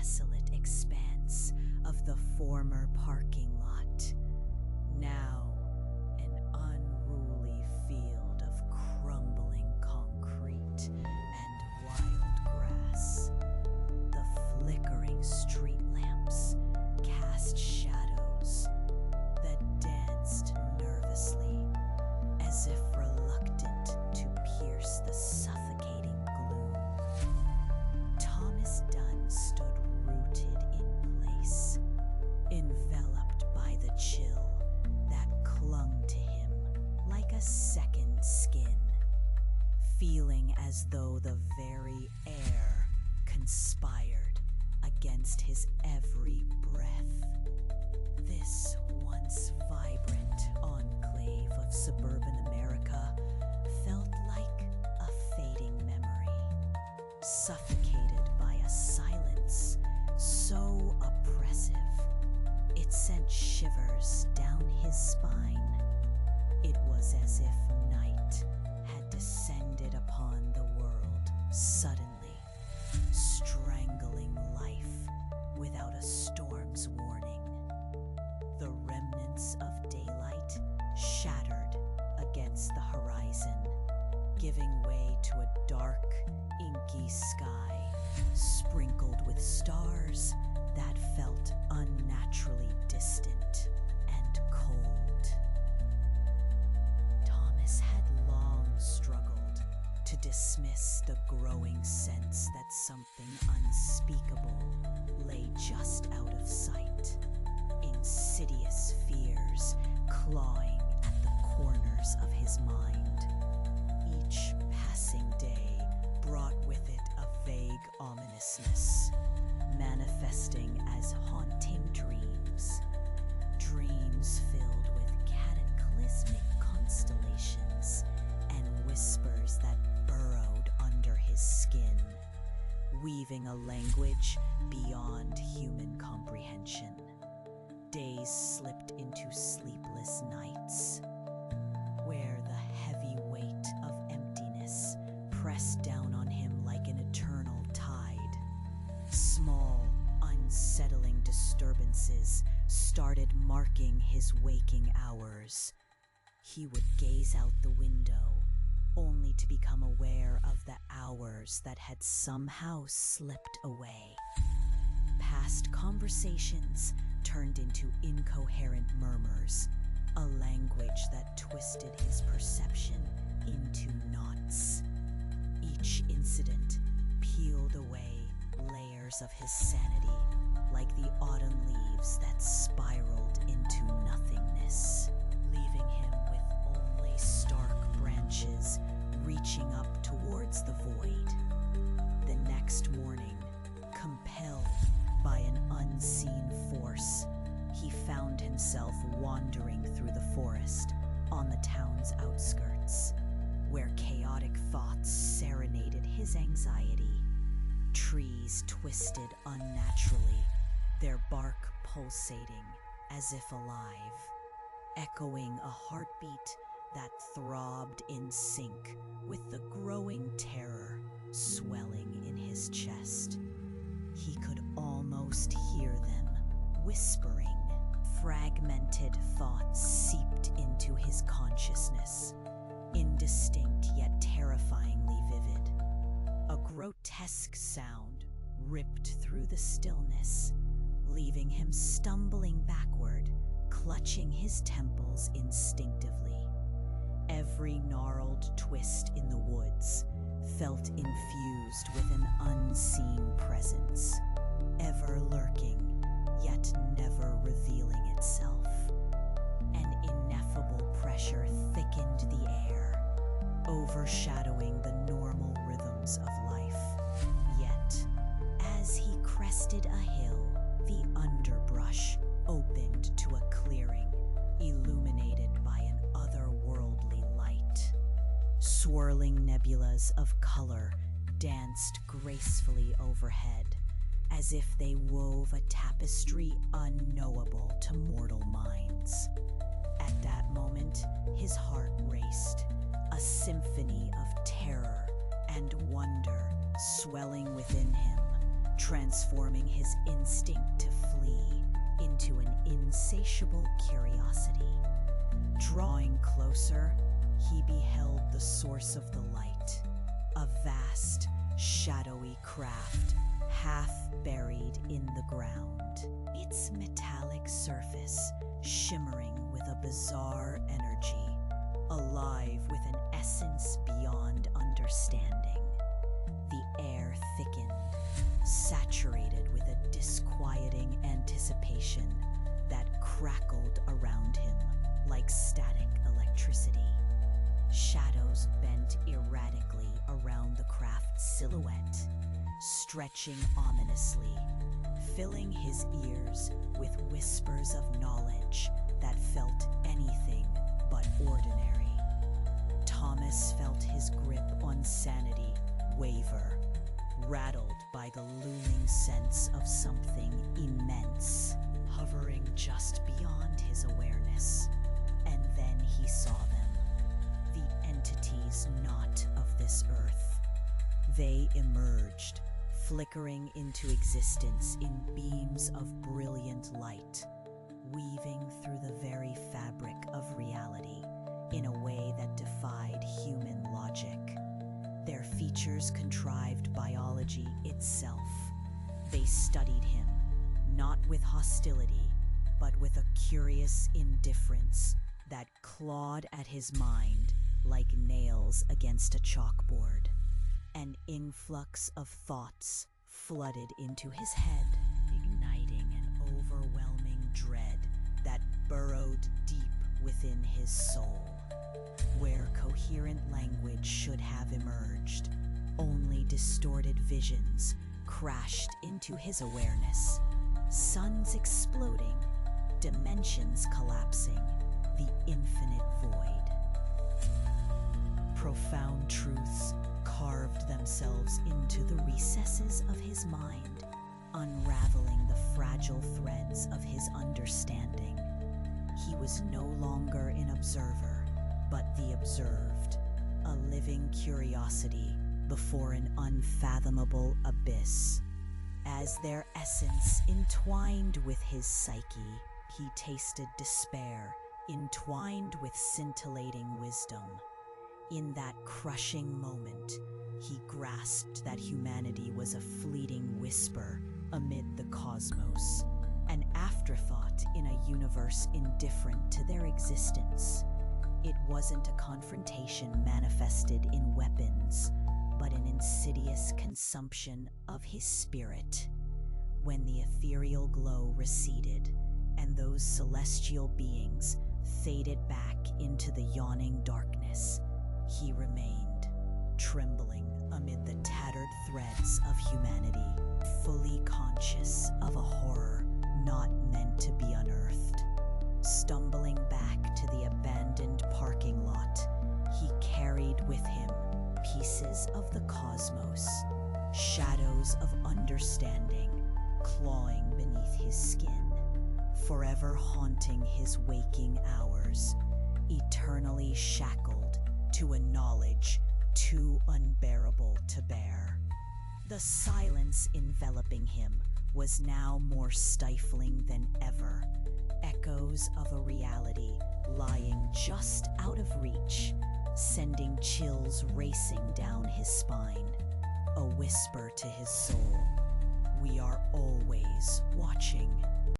desolate expanse of the former parking lot. Now, an unruly field of crumbling concrete and wild grass. The flickering street lamps cast shadows that danced nervously, as if reluctant to pierce the suffocating gloom. Thomas Dunn stood rooted in place, enveloped by the chill that clung to him like a second skin, feeling as though the very air conspired against his every breath. This once vibrant enclave of suburban America felt like a fading memory, suffocated by a silence so oppressive it sent shivers down his spine. It was as if night had descended upon the world suddenly, strangling life without a storm's warning. The remnants of daylight shattered against the horizon, giving way to a dark, inky sky, sprinkled with stars that felt unnaturally distant and cold. Thomas had long struggled to dismiss the growing sense that something unspeakable lay just out of sight, insidious fears clawing at the corners of his mind. Each passing day brought with it a vague ominousness, manifesting as haunting dreams. Dreams filled with cataclysmic constellations and whispers that burrowed under his skin, weaving a language beyond human comprehension. Days slipped into sleepless nights, where the heavy weight of emptiness pressed down on him like an eternal tide. Small, unsettling disturbances started marking his waking hours. He would gaze out the window, only to become aware of the hours that had somehow slipped away. Past conversations turned into incoherent murmurs, a language that twisted his perception into knots. Each incident peeled away layers of his sanity, like the autumn leaves that spiraled into nothingness, leaving him with only stark branches reaching up towards the void. The next morning, compelled by an unseen force, he found himself wandering through the forest on the town's outskirts, where chaotic thoughts serenaded his anxiety. Trees twisted unnaturally, their bark pulsating as if alive, echoing a heartbeat that throbbed in sync with the growing terror swelling in his chest. He could almost hear them whispering. Fragmented thoughts seeped into his consciousness, indistinct yet terrifyingly vivid. A grotesque sound ripped through the stillness, leaving him stumbling backward, clutching his temples instinctively. Every gnarled twist in the woods felt infused with an unseen presence, ever lurking, yet never revealing itself. An ineffable pressure thickened the air, overshadowing the normal rhythms of life. Yet, as he crested a hill, the underbrush opened to a clearing, illuminated by an otherworldly light. Swirling nebulas of color danced gracefully overhead, as if they wove a tapestry unknowable to mortal minds. At that moment, his heart raced, a symphony of terror and wonder swelling within him, transforming his instinct to flee into an insatiable curiosity. Drawing closer, he beheld the source of the light, a vast, shadowy craft, half buried in the ground, its metallic surface shimmering with a bizarre energy, alive with an essence beyond understanding. The air thickened, saturated with a disquieting anticipation that crackled around him like static electricity. Shadows bent erratically around the craft's silhouette, stretching ominously, filling his ears with whispers of knowledge that felt anything but ordinary. Thomas felt his grip on sanity waver, rattled by the looming sense of something immense, hovering just beyond his awareness. And then he saw them, the entities not of this earth. They emerged, flickering into existence in beams of brilliant light, weaving through the very fabric of reality in a way that defied human logic. Their features contrived biology itself. They studied him, not with hostility, but with a curious indifference that clawed at his mind like nails against a chalkboard. An influx of thoughts flooded into his head, igniting an overwhelming dread that burrowed deep within his soul. Where coherent language should have emerged, only distorted visions crashed into his awareness. Suns exploding, dimensions collapsing, the infinite void. Profound truths carved themselves into the recesses of his mind, unraveling the fragile threads of his understanding. He was no longer an observer, but the observed, a living curiosity before an unfathomable abyss. As their essence entwined with his psyche, he tasted despair entwined with scintillating wisdom. In that crushing moment, he grasped that humanity was a fleeting whisper amid the cosmos, an afterthought in a universe indifferent to their existence. It wasn't a confrontation manifested in weapons, but an insidious consumption of his spirit. When the ethereal glow receded, and those celestial beings faded back into the yawning darkness, he remained, trembling amid the tattered threads of humanity, fully conscious of a horror not meant to be unearthed. Stumbling back to the abandoned parking lot, he carried with him pieces of the cosmos, shadows of understanding clawing beneath his skin, forever haunting his waking hours, eternally shackled to a knowledge too unbearable to bear. The silence enveloping him was now more stifling than ever, echoes of a reality lying just out of reach, sending chills racing down his spine, a whisper to his soul, "We are always watching."